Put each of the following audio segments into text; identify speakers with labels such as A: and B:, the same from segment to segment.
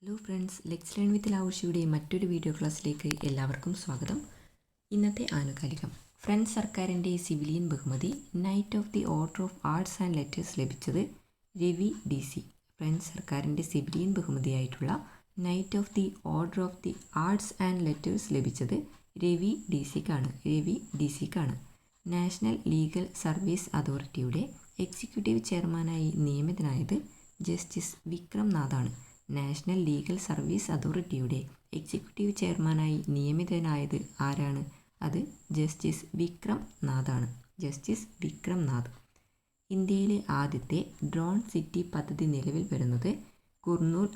A: Hello friends, let's learn with ലാവുഷിയുടെ മറ്റൊരു video ക്ലാസ്സിലേക്ക് എല്ലാവർക്കും സ്വാഗതം. ഇന്നത്തെ ആനുകാലികം. ഫ്രഞ്ച് സർക്കാരിൻ്റെ സിവിലിയൻ ബഹുമതി knight of the order of arts and letters ലഭിച്ചത് രവി ഡി സി. ഫ്രഞ്ച് സർക്കാരിൻ്റെ സിവിലിയൻ ബഹുമതിയായിട്ടുള്ള knight of the order of the arts and letters ലഭിച്ചത് രവി ഡി സിക്കാണ്. നാഷണൽ ലീഗൽ സർവീസ് അതോറിറ്റിയുടെ എക്സിക്യൂട്ടീവ് ചെയർമാനായി നിയമിതനായത് ജസ്റ്റിസ് വിക്രം നാഥാണ്. നാഷണൽ ലീഗൽ സർവീസ് അതോറിറ്റിയുടെ എക്സിക്യൂട്ടീവ് ചെയർമാനായി നിയമിതനായത് ആരാണ്? അത് ജസ്റ്റിസ് വിക്രം നാഥ്. ഇന്ത്യയിലെ ആദ്യത്തെ ഡ്രോൺ സിറ്റി പദ്ധതി നിലവിൽ വരുന്നത് കുർണൂൽ,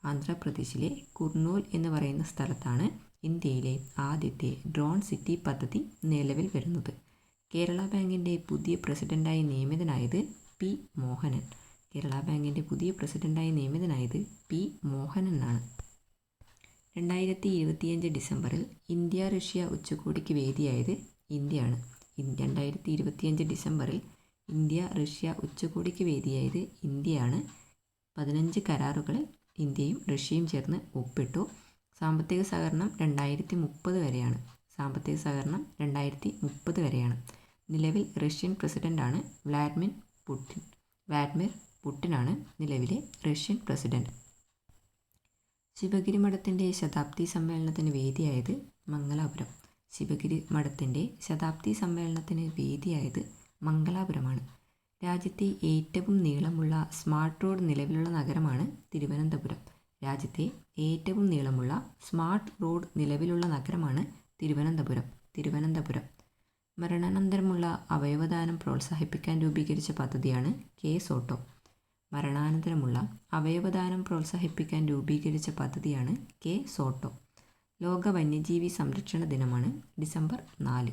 A: ആന്ധ്രാപ്രദേശിലെ കുർണൂൽ എന്ന് പറയുന്ന സ്ഥലത്താണ് ഇന്ത്യയിലെ ആദ്യത്തെ ഡ്രോൺ സിറ്റി പദ്ധതി നിലവിൽ വരുന്നത്. കേരള ബാങ്കിൻ്റെ പുതിയ പ്രസിഡന്റായി നിയമിതനായത് പി. മോഹനനാണ്. 2025 ഡിസംബറിൽ ഇന്ത്യ റഷ്യ ഉച്ചകോടിക്ക് വേദിയായത് ഇന്ത്യയാണ്. 15 കരാറുകളിൽ ഇന്ത്യയും റഷ്യയും ചേർന്ന് ഒപ്പിട്ടു. സാമ്പത്തിക സഹകരണം 2030 വരെയാണ്. നിലവിൽ റഷ്യൻ പ്രസിഡന്റാണ് വ്ളാഡിമിർ പുടിനാണ് നിലവിലെ റഷ്യൻ പ്രസിഡന്റ്. ശിവഗിരി മഠത്തിൻ്റെ ശതാബ്ദി സമ്മേളനത്തിന് വേദിയായത് മംഗലാപുരമാണ്. രാജ്യത്തെ ഏറ്റവും നീളമുള്ള സ്മാർട്ട് റോഡ് നിലവിലുള്ള നഗരമാണ് തിരുവനന്തപുരം. മരണാനന്തരമുള്ള അവയവദാനം പ്രോത്സാഹിപ്പിക്കാൻ രൂപീകരിച്ച പദ്ധതിയാണ് കെ-സോട്ടോ. ലോക വന്യജീവി സംരക്ഷണ ദിനമാണ് ഡിസംബർ 4.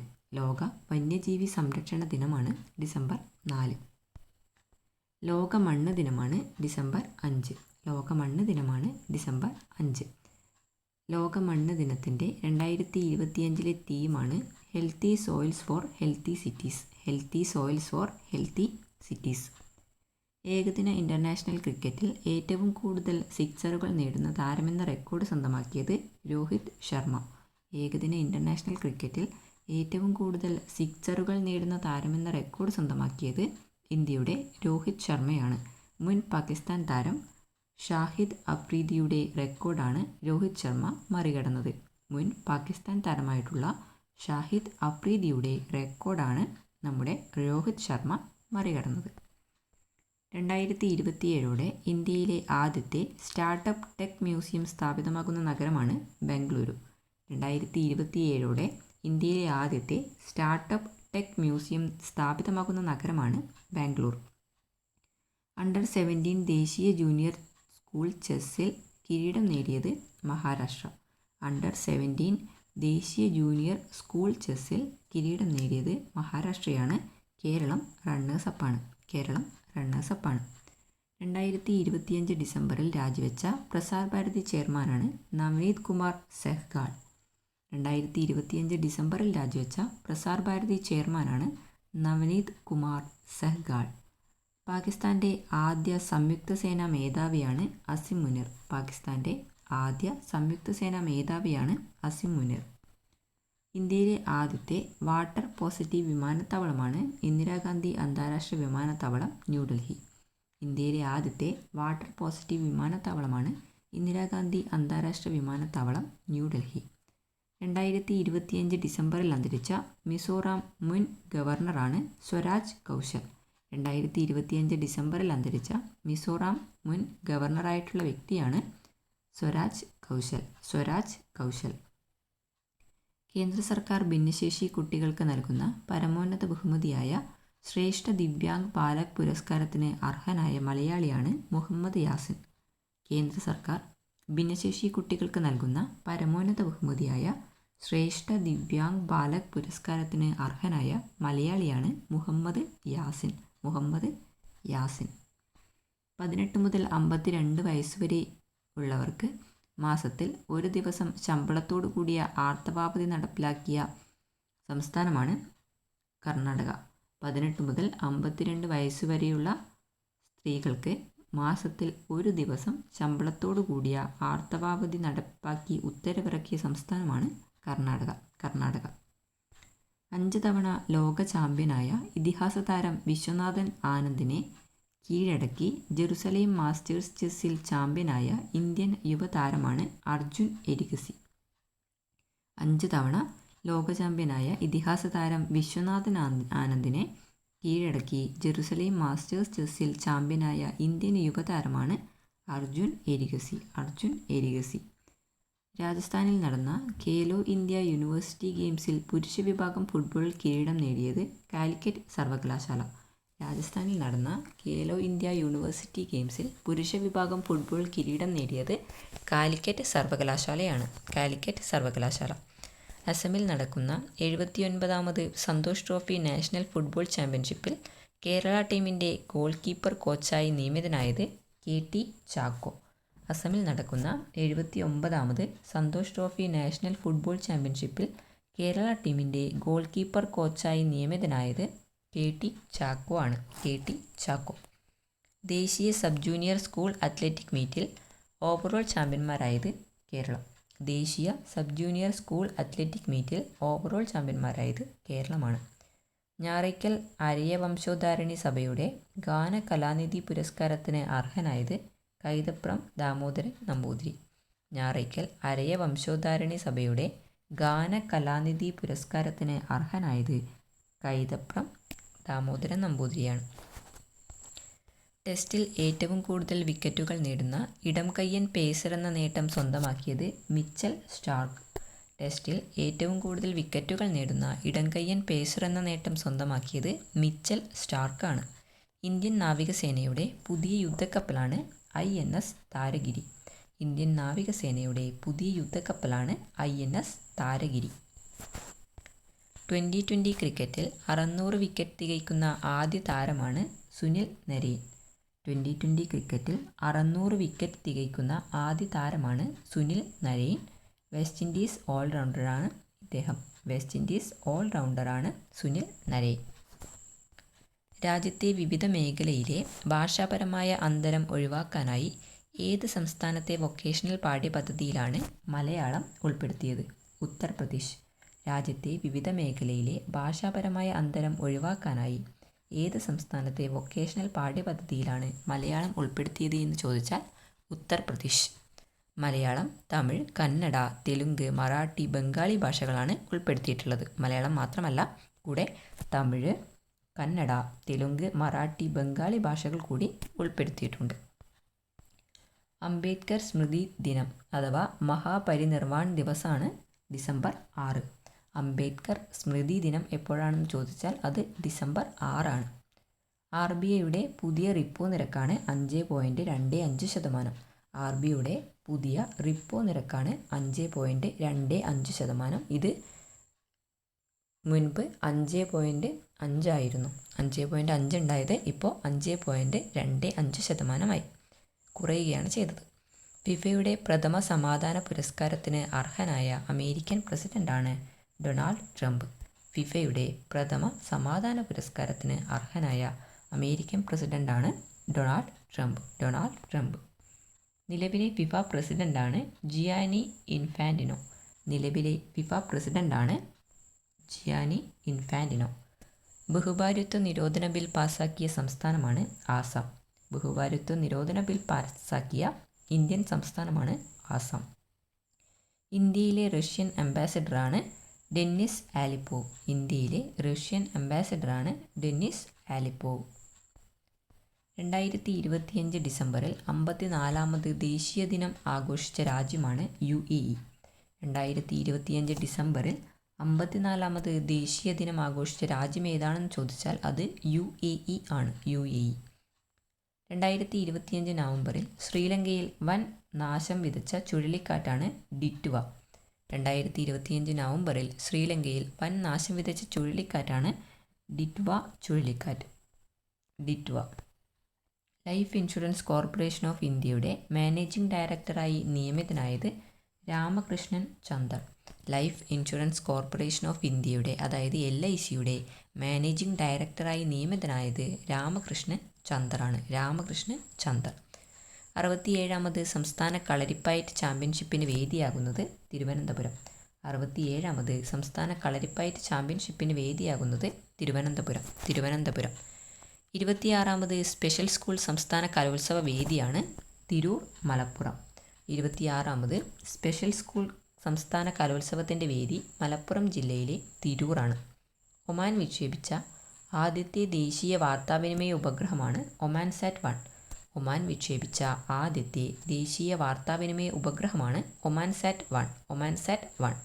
A: ലോക മണ്ണ് ദിനമാണ് ഡിസംബർ 5. ലോക മണ്ണ് ദിനത്തിൻ്റെ 2025 തീമാണ് healthy soils for healthy cities. ഏകദിന ഇൻ്റർനാഷണൽ ക്രിക്കറ്റിൽ ഏറ്റവും കൂടുതൽ സിക്സറുകൾ നേടുന്ന താരമെന്ന റെക്കോർഡ് സ്വന്തമാക്കിയത് രോഹിത് ശർമ്മ. ഇന്ത്യയുടെ രോഹിത് ശർമ്മയാണ്. മുൻ പാകിസ്ഥാൻ താരം ഷാഹിദ് അഫ്രീദിയുടെ റെക്കോർഡാണ് രോഹിത് ശർമ്മ മറികടന്നത്. 2027 ഇന്ത്യയിലെ ആദ്യത്തെ സ്റ്റാർട്ടപ്പ് ടെക് മ്യൂസിയം സ്ഥാപിതമാകുന്ന നഗരമാണ് ബാംഗ്ലൂർ. അണ്ടർ 17 ദേശീയ ജൂനിയർ സ്കൂൾ ചെസ്സിൽ കിരീടം നേടിയത് മഹാരാഷ്ട്രയാണ്. കേരളം റണ്ണേഴ്സപ്പാണ്. 2025 ഡിസംബറിൽ രാജിവെച്ച പ്രസാർ ഭാരതി ചെയർമാനാണ് നവനീത് കുമാർ സെഹ്ഗാൾ. പാകിസ്ഥാൻ്റെ ആദ്യ സംയുക്ത സേനാ മേധാവിയാണ് അസിം മുനിർ. ഇന്ത്യയിലെ ആദ്യത്തെ വാട്ടർ പോസിറ്റീവ് വിമാനത്താവളമാണ് ഇന്ദിരാഗാന്ധി അന്താരാഷ്ട്ര വിമാനത്താവളം, ന്യൂഡൽഹി. 2025 ഡിസംബറിൽ അന്തരിച്ച മിസോറാം മുൻ ഗവർണറാണ് സ്വരാജ് ഗവർണറായിട്ടുള്ള വ്യക്തിയാണ് സ്വരാജ് കൗശൽ. കേന്ദ്ര സർക്കാർ ഭിന്നശേഷി കുട്ടികൾക്ക് നൽകുന്ന പരമോന്നത ബഹുമതിയായ ശ്രേഷ്ഠ ദിവ്യാംഗ് ബാലക് പുരസ്കാരത്തിന് അർഹനായ മലയാളിയാണ് മുഹമ്മദ് യാസിൻ. കേന്ദ്ര സർക്കാർ ഭിന്നശേഷി കുട്ടികൾക്ക് നൽകുന്ന പരമോന്നത ബഹുമതിയായ ശ്രേഷ്ഠ ദിവ്യാംഗ് ബാലക് പുരസ്കാരത്തിന് അർഹനായ മലയാളിയാണ് മുഹമ്മദ് യാസിൻ. 18 മുതൽ 52 വയസ്സുവരെ ഉള്ളവർക്ക് മാസത്തിൽ ഒരു ദിവസം ശമ്പളത്തോടു കൂടിയ ആർത്തവാവധി നടപ്പിലാക്കിയ സംസ്ഥാനമാണ് കർണാടക. 18 മുതൽ 52 വയസ്സുവരെയുള്ള സ്ത്രീകൾക്ക് മാസത്തിൽ ഒരു ദിവസം ശമ്പളത്തോടു കൂടിയ ആർത്തവാവധി നടപ്പാക്കി ഉത്തരവിറക്കിയ സംസ്ഥാനമാണ് കർണാടക. 5 തവണ ലോക ചാമ്പ്യനായ ഇതിഹാസ താരം വിശ്വനാഥൻ ആനന്ദിനെ കീഴടക്കി ജെറുസലേം മാസ്റ്റേഴ്സ് ചെസ്സിൽ ചാമ്പ്യനായ ഇന്ത്യൻ യുവതാരമാണ് അർജുൻ എരിഗസി. 5 തവണ ലോക ചാമ്പ്യനായ ഇതിഹാസ താരം വിശ്വനാഥൻ ആനന്ദിനെ കീഴടക്കി ജെറുസലേം മാസ്റ്റേഴ്സ് ചെസ്സിൽ ചാമ്പ്യനായ ഇന്ത്യൻ യുവതാരമാണ് അർജുൻ എരിഗസി. രാജസ്ഥാനിൽ നടന്ന ഖേലോ ഇന്ത്യ യൂണിവേഴ്സിറ്റി ഗെയിംസിൽ പുരുഷ വിഭാഗം ഫുട്ബോളിൽ കിരീടം നേടിയത് കാലിക്കറ്റ് സർവകലാശാല. രാജസ്ഥാനിൽ നടന്ന ഖേലോ ഇന്ത്യ യൂണിവേഴ്സിറ്റി ഗെയിംസിൽ പുരുഷ വിഭാഗം ഫുട്ബോൾ കിരീടം നേടിയത് കാലിക്കറ്റ് സർവകലാശാല. അസമിൽ നടക്കുന്ന 79ാമത് സന്തോഷ് ട്രോഫി നാഷണൽ ഫുട്ബോൾ ചാമ്പ്യൻഷിപ്പിൽ കേരള ടീമിൻ്റെ ഗോൾ കീപ്പർ കോച്ചായി നിയമിതനായത് KT ചാക്കോ. അസമിൽ നടക്കുന്ന 79ാമത് സന്തോഷ് ട്രോഫി നാഷണൽ ഫുട്ബോൾ ചാമ്പ്യൻഷിപ്പിൽ കേരള ടീമിൻ്റെ ഗോൾ കീപ്പർ കോച്ചായി നിയമിതനായത് KT ചാക്കോ. ദേശീയ സബ് ജൂനിയർ സ്കൂൾ അത്ലറ്റിക് മീറ്റിൽ ഓവറോൾ ചാമ്പ്യന്മാരായത് കേരളം. ദേശീയ സബ് ജൂനിയർ സ്കൂൾ അത്ലറ്റിക് മീറ്റിൽ ഓവറോൾ ചാമ്പ്യന്മാരായത് കേരളമാണ്. ഞാറയ്ക്കൽ അരയ വംശോദ്ധാരണി സഭയുടെ ഗാന കലാനിധി പുരസ്കാരത്തിന് അർഹനായത് കൈതപ്രം ദാമോദരൻ നമ്പൂതിരി. ഞാറയ്ക്കൽ അരയ വംശോദ്ധാരണി സഭയുടെ ഗാന കലാനിധി പുരസ്കാരത്തിന് അർഹനായത് കൈതപ്രം ദാമോദരൻ നമ്പൂതിരിയാണ്. ടെസ്റ്റിൽ ഏറ്റവും കൂടുതൽ വിക്കറ്റുകൾ നേടുന്ന ഇടംകയ്യൻ പേസർ എന്ന നേട്ടം സ്വന്തമാക്കിയത് മിച്ചൽ സ്റ്റാർക്ക്. ടെസ്റ്റിൽ ഏറ്റവും കൂടുതൽ വിക്കറ്റുകൾ നേടുന്ന ഇടംകയ്യൻ പേസർ എന്ന നേട്ടം സ്വന്തമാക്കിയത് മിച്ചൽ സ്റ്റാർക്കാണ്. ഇന്ത്യൻ നാവികസേനയുടെ പുതിയ യുദ്ധക്കപ്പലാണ് INS താരഗിരി. ഇന്ത്യൻ നാവികസേനയുടെ പുതിയ യുദ്ധക്കപ്പലാണ് INS താരഗിരി. 2020 ക്രിക്കറ്റിൽ 600 വിക്കറ്റ് തികയ്ക്കുന്ന ആദ്യ താരമാണ് സുനിൽ നരൈൻ. 2020 ക്രിക്കറ്റിൽ 600 വിക്കറ്റ് തികയ്ക്കുന്ന ആദ്യ താരമാണ് സുനിൽ നരൈൻ. വെസ്റ്റ് ഇൻഡീസ് ഓൾറൗണ്ടറാണ് സുനിൽ നരൈൻ. രാജ്യത്തെ വിവിധ മേഖലയിലെ ഭാഷാപരമായ അന്തരം ഒഴിവാക്കാനായി ഏത് സംസ്ഥാനത്തെ വൊക്കേഷണൽ പാഠ്യപദ്ധതിയിലാണ് മലയാളം ഉൾപ്പെടുത്തിയത്? ഉത്തർപ്രദേശ്. രാജ്യത്തെ വിവിധ മേഖലയിലെ ഭാഷാപരമായ അന്തരം ഒഴിവാക്കാനായി ഏത് സംസ്ഥാനത്തെ വൊക്കേഷണൽ പാഠ്യപദ്ധതിയിലാണ് മലയാളം ഉൾപ്പെടുത്തിയത് എന്ന് ചോദിച്ചാൽ ഉത്തർപ്രദേശ്. മലയാളം, തമിഴ്, കന്നഡ, തെലുങ്ക്, മറാഠി, ബംഗാളി ഭാഷകളാണ് ഉൾപ്പെടുത്തിയിട്ടുള്ളത്. മലയാളം മാത്രമല്ല, കൂടെ തമിഴ്, കന്നഡ, തെലുങ്ക്, മറാഠി, ബംഗാളി ഭാഷകൾ കൂടി ഉൾപ്പെടുത്തിയിട്ടുണ്ട്. അംബേദ്കർ സ്മൃതി ദിനം അഥവാ മഹാപരിനിർവാൺ ദിവസാണ് ഡിസംബർ 6. അംബേദ്കർ സ്മൃതി ദിനം എപ്പോഴാണെന്ന് ചോദിച്ചാൽ അത് ഡിസംബർ 6 ആണ്. RBIയുടെ പുതിയ റിപ്പോ നിരക്കാണ് 5.25%. RBIയുടെ പുതിയ റിപ്പോ നിരക്കാണ് 5.25%. ഇത് മുൻപ് 5.5 ആയിരുന്നു. 5.5 ഉണ്ടായത് ഇപ്പോൾ 5.25%ആയി കുറയുകയാണ് ചെയ്തത്. ഫിഫയുടെ പ്രഥമ സമാധാന പുരസ്കാരത്തിന് അർഹനായ അമേരിക്കൻ പ്രസിഡന്റാണ് ഡൊണാൾഡ് ട്രംപ്. ഫിഫയുടെ പ്രഥമ സമാധാന പുരസ്കാരത്തിന് അർഹനായ അമേരിക്കൻ പ്രസിഡന്റാണ് ഡൊണാൾഡ് ട്രംപ്. നിലവിലെ ഫിഫ പ്രസിഡന്റാണ് ജിയാനി ഇൻഫാന്റിനോ. ബഹുഭാര്യത്വ നിരോധന ബിൽ പാസാക്കിയ സംസ്ഥാനമാണ് ആസാം. ബഹുഭാര്യത്വ നിരോധന ബിൽ പാസാക്കിയ ഇന്ത്യൻ സംസ്ഥാനമാണ് ആസാം. ഇന്ത്യയിലെ റഷ്യൻ അംബാസഡറാണ് ഡെന്നിസ് ആലിപ്പോവ്. ഇന്ത്യയിലെ റഷ്യൻ അംബാസഡറാണ് ഡെന്നിസ് ആലിപ്പോവ്. 2025 ഡിസംബറിൽ 54ാമത് ദേശീയ ദിനം ആഘോഷിച്ച രാജ്യമാണ് UAE. 2025 ഡിസംബറിൽ 54ാമത് ദേശീയ ദിനം ആഘോഷിച്ച രാജ്യം ഏതാണെന്ന് ചോദിച്ചാൽ അത് UAE ആണ്. 2025 നവംബറിൽ ശ്രീലങ്കയിൽ വൻ നാശം വിതച്ച ചുഴലിക്കാറ്റാണ് ഡിറ്റ്വ. 2025 നവംബറിൽ ശ്രീലങ്കയിൽ വൻ നാശം വിതച്ച ചുഴലിക്കാറ്റാണ് ഡിറ്റ്വ ചുഴലിക്കാറ്റ്. ലൈഫ് ഇൻഷുറൻസ് കോർപ്പറേഷൻ ഓഫ് ഇന്ത്യയുടെ മാനേജിംഗ് ഡയറക്ടറായി നിയമിതനായത് Ramakrishnan Chander. Life insurance corporation of ഇന്ത്യയുടെ അതായത് LICയുടെ മാനേജിംഗ് ഡയറക്ടറായി നിയമിതനായത് രാമകൃഷ്ണൻ ചന്ദറാണ്. രാമകൃഷ്ണൻ ചന്ദർ. 67ാമത് സംസ്ഥാന കളരിപ്പയറ്റ് ചാമ്പ്യൻഷിപ്പിന് വേദിയാകുന്നത് തിരുവനന്തപുരം. 67ാമത് സംസ്ഥാന കളരിപ്പയറ്റ് ചാമ്പ്യൻഷിപ്പിന് വേദിയാകുന്നത് തിരുവനന്തപുരം. 26ാമത് സ്പെഷ്യൽ സ്കൂൾ സംസ്ഥാന കലോത്സവ വേദിയാണ് തിരൂർ, മലപ്പുറം. 26ാമത് സ്പെഷ്യൽ സ്കൂൾ സംസ്ഥാന കലോത്സവത്തിൻ്റെ വേദി മലപ്പുറം ജില്ലയിലെ തിരൂറാണ്. ഒമാൻ വിക്ഷേപിച്ച ആദ്യത്തെ ദേശീയ വാർത്താവിനിമയ ഉപഗ്രഹമാണ് ഒമാൻസാറ്റ് 1. ഒമാൻ വിക്ഷേപിച്ച ആദ്യത്തെ ദേശീയ വാർത്താവിനിമയ ഉപഗ്രഹമാണ് ഒമാൻസാറ്റ് 1.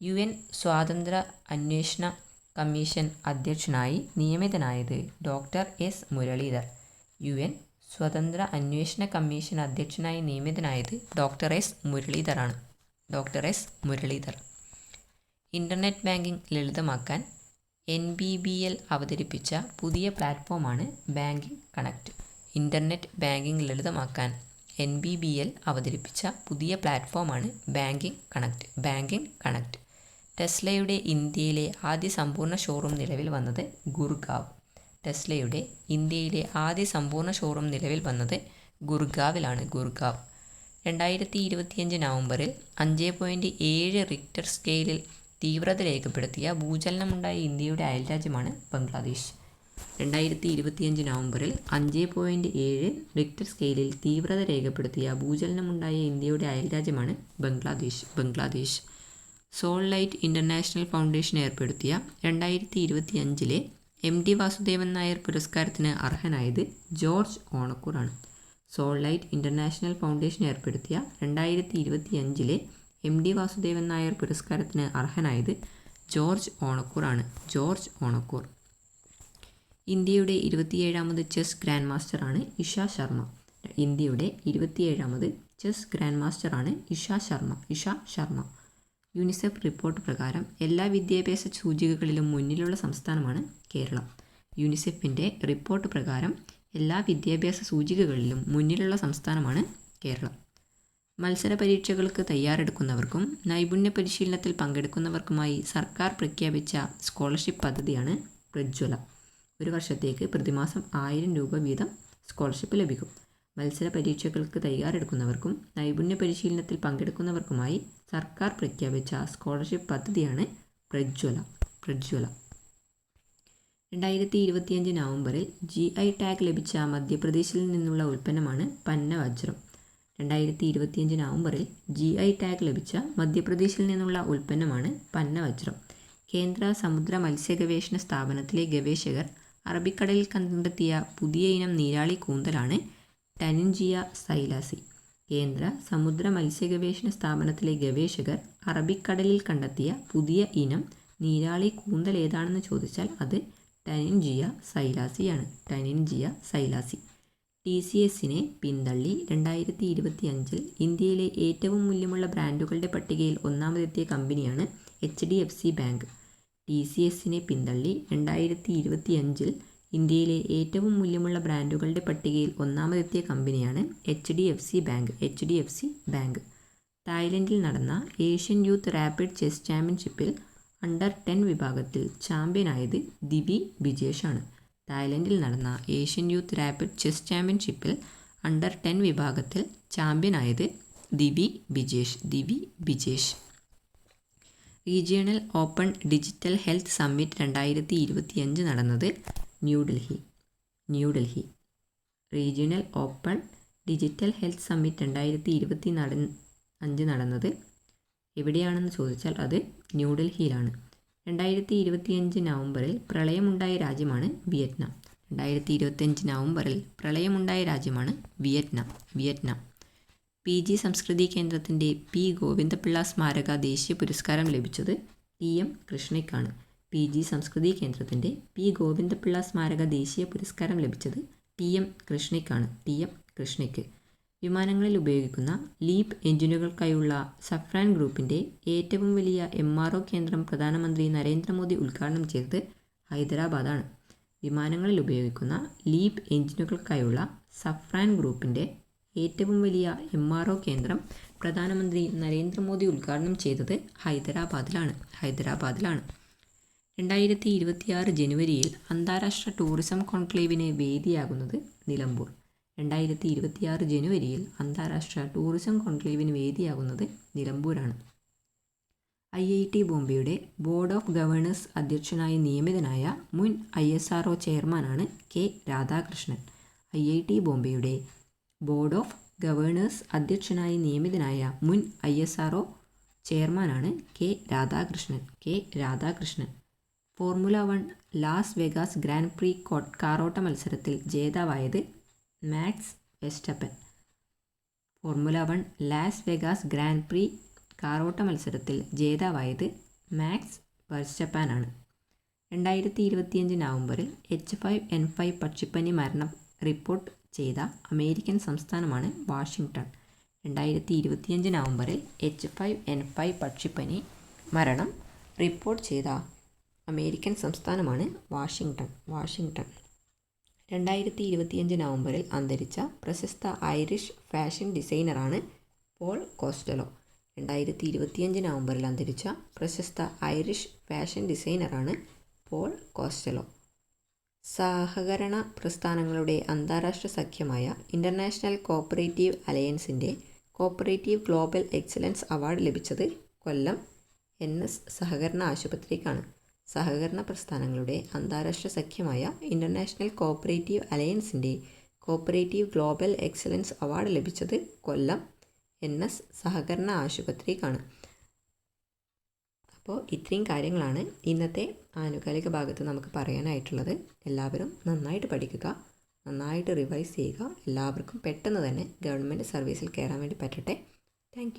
A: UN സ്വാതന്ത്ര്യ അന്വേഷണ കമ്മീഷൻ അധ്യക്ഷനായി നിയമിതനായത് ഡോക്ടർ എസ് മുരളീധർ. UN സ്വതന്ത്ര അന്വേഷണ കമ്മീഷൻ അധ്യക്ഷനായി നിയമിതനായത് doctor S Muralidhar. Internet banking ലളിതമാക്കാൻ NBBL അവതരിപ്പിച്ച പുതിയ പ്ലാറ്റ്ഫോമാണ് ബാങ്കിംഗ് കണക്റ്റ്. ഇൻ്റർനെറ്റ് ബാങ്കിംഗ് ലളിതമാക്കാൻ NBBL അവതരിപ്പിച്ച പുതിയ പ്ലാറ്റ്ഫോമാണ് ബാങ്കിംഗ് കണക്റ്റ്. ടെസ്ലയുടെ ഇന്ത്യയിലെ ആദ്യ സമ്പൂർണ്ണ ഷോറൂം നിലവിൽ വന്നത് ഗുർഗാവ്. ടെസ്ലയുടെ ഇന്ത്യയിലെ ആദ്യ സമ്പൂർണ്ണ ഷോറൂം നിലവിൽ വന്നത് ഗുർഗാവിലാണ്. 2025 നവംബറിൽ 5.7 റിക്ടർ സ്കെയിലിൽ തീവ്രത രേഖപ്പെടുത്തിയ ഭൂചലനമുണ്ടായ ഇന്ത്യയുടെ അയൽരാജ്യമാണ് ബംഗ്ലാദേശ്. 2025 നവംബറിൽ 5.7 റിക്ടർ സ്കെയിലിൽ തീവ്രത രേഖപ്പെടുത്തിയ ഭൂചലനമുണ്ടായ ഇന്ത്യയുടെ അയൽരാജ്യമാണ് Bangladesh. Soul light international foundation ഏർപ്പെടുത്തിയ 2025 MT വാസുദേവൻ നായർ പുരസ്കാരത്തിന് അർഹനായത് ജോർജ് ഓണക്കൂറാണ്. സോൾ ലൈറ്റ് ഇൻ്റർനാഷണൽ ഫൗണ്ടേഷൻ ഏർപ്പെടുത്തിയ 2025 MT വാസുദേവൻ നായർ പുരസ്കാരത്തിന് അർഹനായത് ജോർജ് ഓണക്കൂർ. ഇന്ത്യയുടെ 27ാമത് ചെസ് ഗ്രാൻഡ് മാസ്റ്ററാണ് ഇഷ ശർമ്മ. ഇന്ത്യയുടെ 27ാമത് ചെസ് ഗ്രാൻഡ് മാസ്റ്ററാണ് ഇഷ ശർമ്മ. യുനിസെഫ് റിപ്പോർട്ട് പ്രകാരം എല്ലാ വിദ്യാഭ്യാസ സൂചികകളിലും മുന്നിലുള്ള സംസ്ഥാനമാണ് കേരളം. യുനിസെഫിൻ്റെ റിപ്പോർട്ട് പ്രകാരം എല്ലാ വിദ്യാഭ്യാസ സൂചികകളിലും മുന്നിലുള്ള സംസ്ഥാനമാണ് കേരളം. മത്സര പരീക്ഷകൾക്ക് തയ്യാറെടുക്കുന്നവർക്കും നൈപുണ്യ പരിശീലനത്തിൽ പങ്കെടുക്കുന്നവർക്കുമായി സർക്കാർ പ്രഖ്യാപിച്ച സ്കോളർഷിപ്പ് പദ്ധതിയാണ് പ്രജ്വല. ഒരു വർഷത്തേക്ക് പ്രതിമാസം 1000 രൂപ വീതം സ്കോളർഷിപ്പ് ലഭിക്കും. മത്സര പരീക്ഷകൾക്ക് തയ്യാറെടുക്കുന്നവർക്കും നൈപുണ്യ പരിശീലനത്തിൽ പങ്കെടുക്കുന്നവർക്കുമായി സർക്കാർ പ്രഖ്യാപിച്ച സ്കോളർഷിപ്പ് പദ്ധതിയാണ് പ്രജ്വല. 2025 നവംബറിൽ GI ടാഗ് ലഭിച്ച മധ്യപ്രദേശിൽ നിന്നുള്ള ഉൽപ്പന്നമാണ് പന്നവജ്രം. 2025 നവംബറിൽ GI ടാഗ് ലഭിച്ച മധ്യപ്രദേശിൽ നിന്നുള്ള ഉൽപ്പന്നമാണ് പന്നവജ്രം. കേന്ദ്ര സമുദ്ര മത്സ്യഗവേഷണ സ്ഥാപനത്തിലെ ഗവേഷകർ അറബിക്കടലിൽ കണ്ടെത്തിയ പുതിയ ഇനം നീരാളി കൂന്തലാണ് ടനിൻജിയ സൈലാസി. കേന്ദ്ര സമുദ്ര മത്സ്യഗവേഷണ സ്ഥാപനത്തിലെ ഗവേഷകർ അറബിക്കടലിൽ കണ്ടെത്തിയ പുതിയ ഇനം നീരാളി കൂന്തൽ ഏതാണെന്ന് ചോദിച്ചാൽ അത് ടനിൻജിയ സൈലാസിയാണ്. TCSനെ പിന്തള്ളി 2025 ഇന്ത്യയിലെ ഏറ്റവും മൂല്യമുള്ള ബ്രാൻഡുകളുടെ പട്ടികയിൽ ഒന്നാമതെത്തിയ കമ്പനിയാണ് HDFC ബാങ്ക്. TCSനെ പിന്തള്ളി 2025 ഇന്ത്യയിലെ ഏറ്റവും മൂല്യമുള്ള ബ്രാൻഡുകളുടെ പട്ടികയിൽ ഒന്നാമതെത്തിയ കമ്പനിയാണ് HDFC ബാങ്ക്. തായ്ലൻഡിൽ നടന്ന ഏഷ്യൻ യൂത്ത് റാപ്പിഡ് ചെസ് ചാമ്പ്യൻഷിപ്പിൽ അണ്ടർ 10 വിഭാഗത്തിൽ ചാമ്പ്യനായത് ദിവി ബിജേഷാണ്. തായ്ലൻഡിൽ നടന്ന ഏഷ്യൻ യൂത്ത് റാപ്പിഡ് ചെസ് ചാമ്പ്യൻഷിപ്പിൽ അണ്ടർ 10 വിഭാഗത്തിൽ ചാമ്പ്യനായത് Divi Bijesh. Regional open digital health summit 2025 നടന്നത് New Delhi. Regional open digital health summit 2025 നടന്നത് എവിടെയാണെന്ന് ചോദിച്ചാൽ അത് ന്യൂഡൽഹിയിലാണ്. 2025 നവംബറിൽ പ്രളയമുണ്ടായ രാജ്യമാണ് വിയറ്റ്നാം. 2025 നവംബറിൽ പ്രളയമുണ്ടായ രാജ്യമാണ് വിയറ്റ്നാം. PG സംസ്കൃതി കേന്ദ്രത്തിൻ്റെ P ഗോവിന്ദപിള്ള സ്മാരക ദേശീയ പുരസ്കാരം ലഭിച്ചത് TM കൃഷ്ണയ്ക്കാണ്. PG സംസ്കൃതി കേന്ദ്രത്തിൻ്റെ P ഗോവിന്ദപിള്ള സ്മാരക ദേശീയ പുരസ്കാരം ലഭിച്ചത് TM കൃഷ്ണയ്ക്ക്. വിമാനങ്ങളിൽ ഉപയോഗിക്കുന്ന ലീപ് എഞ്ചിനുകൾക്കായുള്ള സഫ്രാൻ ഗ്രൂപ്പിൻ്റെ ഏറ്റവും വലിയ MRO കേന്ദ്രം പ്രധാനമന്ത്രി നരേന്ദ്രമോദി ഉദ്ഘാടനം ചെയ്തത് ഹൈദരാബാദാണ്. വിമാനങ്ങളിൽ ഉപയോഗിക്കുന്ന ലീപ് എഞ്ചിനുകൾക്കായുള്ള സഫ്രാൻ ഗ്രൂപ്പിൻ്റെ ഏറ്റവും വലിയ MRO കേന്ദ്രം പ്രധാനമന്ത്രി നരേന്ദ്രമോദി ഉദ്ഘാടനം ചെയ്തത് ഹൈദരാബാദിലാണ്. 2026 ജനുവരിയിൽ അന്താരാഷ്ട്ര ടൂറിസം കോൺക്ലേവിന് വേദിയാകുന്നത് നിലമ്പൂർ. 2026 ജനുവരിയിൽ അന്താരാഷ്ട്ര ടൂറിസം കോൺക്ലേവിന് വേദിയാകുന്നത് നിലമ്പൂരാണ്. IIT ബോംബെയുടെ ബോർഡ് ഓഫ് ഗവേണേഴ്സ് അധ്യക്ഷനായി നിയമിതനായ മുൻ ISRO ചെയർമാനാണ് K. രാധാകൃഷ്ണൻ. IIT ബോംബെയുടെ ബോർഡ് ഓഫ് ഗവേണേഴ്സ് അധ്യക്ഷനായി നിയമിതനായ മുൻ ISRO ചെയർമാനാണ് Radhakrishnan. Formula 1 Las Vegas grand prix കാറോട്ട മത്സരത്തിൽ ജേതാവായത് Max Verstappen. Formula 1 Las Vegas grand prix കാറോട്ട മത്സരത്തിൽ ജേതാവായത് മാക്സ് വെർസ്റ്റപ്പാനാണ്. 2025 നവംബറിൽ H5N5 പക്ഷിപ്പനി മരണം റിപ്പോർട്ട് ചെയ്ത അമേരിക്കൻ സംസ്ഥാനമാണ് വാഷിങ്ടൺ. 2025 നവംബറിൽ H5N5 പക്ഷിപ്പനി മരണം റിപ്പോർട്ട് ചെയ്ത അമേരിക്കൻ സംസ്ഥാനമാണ് വാഷിങ്ടൺ. 2025 നവംബറിൽ അന്തരിച്ച പ്രശസ്ത ഐറിഷ് ഫാഷൻ ഡിസൈനറാണ് പോൾ കോസ്റ്റലോ. 2025 നവംബറിൽ അന്തരിച്ച പ്രശസ്ത ഐറിഷ് ഫാഷൻ ഡിസൈനറാണ് പോൾ കോസ്റ്റലോ. സഹകരണ പ്രസ്ഥാനങ്ങളുടെ അന്താരാഷ്ട്ര സഖ്യമായ ഇൻ്റർനാഷണൽ കോഓപ്പറേറ്റീവ് അലയൻസിൻ്റെ കോഓപ്പറേറ്റീവ് ഗ്ലോബൽ എക്സലൻസ് അവാർഡ് ലഭിച്ചത് കൊല്ലം NS സഹകരണ ആശുപത്രിക്കാണ്. സഹകരണ പ്രസ്ഥാനങ്ങളുടെ അന്താരാഷ്ട്ര സഖ്യമായ ഇൻ്റർനാഷണൽ കോഓപ്പറേറ്റീവ് അലയൻസിൻ്റെ കോഓപ്പറേറ്റീവ് ഗ്ലോബൽ എക്സലൻസ് അവാർഡ് ലഭിച്ചത് കൊല്ലം NS സഹകരണ ആശുപത്രിക്കാണ്. അപ്പോൾ ഇത്രയും കാര്യങ്ങളാണ് ഇന്നത്തെ ആനുകാലിക ഭാഗത്ത് നമുക്ക് പറയാനായിട്ടുള്ളത്. എല്ലാവരും നന്നായിട്ട് പഠിക്കുക, നന്നായിട്ട് റിവൈസ് ചെയ്യുക. എല്ലാവർക്കും പെട്ടെന്ന് തന്നെ ഗവൺമെൻറ് സർവീസിൽ കയറാൻ വേണ്ടി പറ്റട്ടെ. താങ്ക്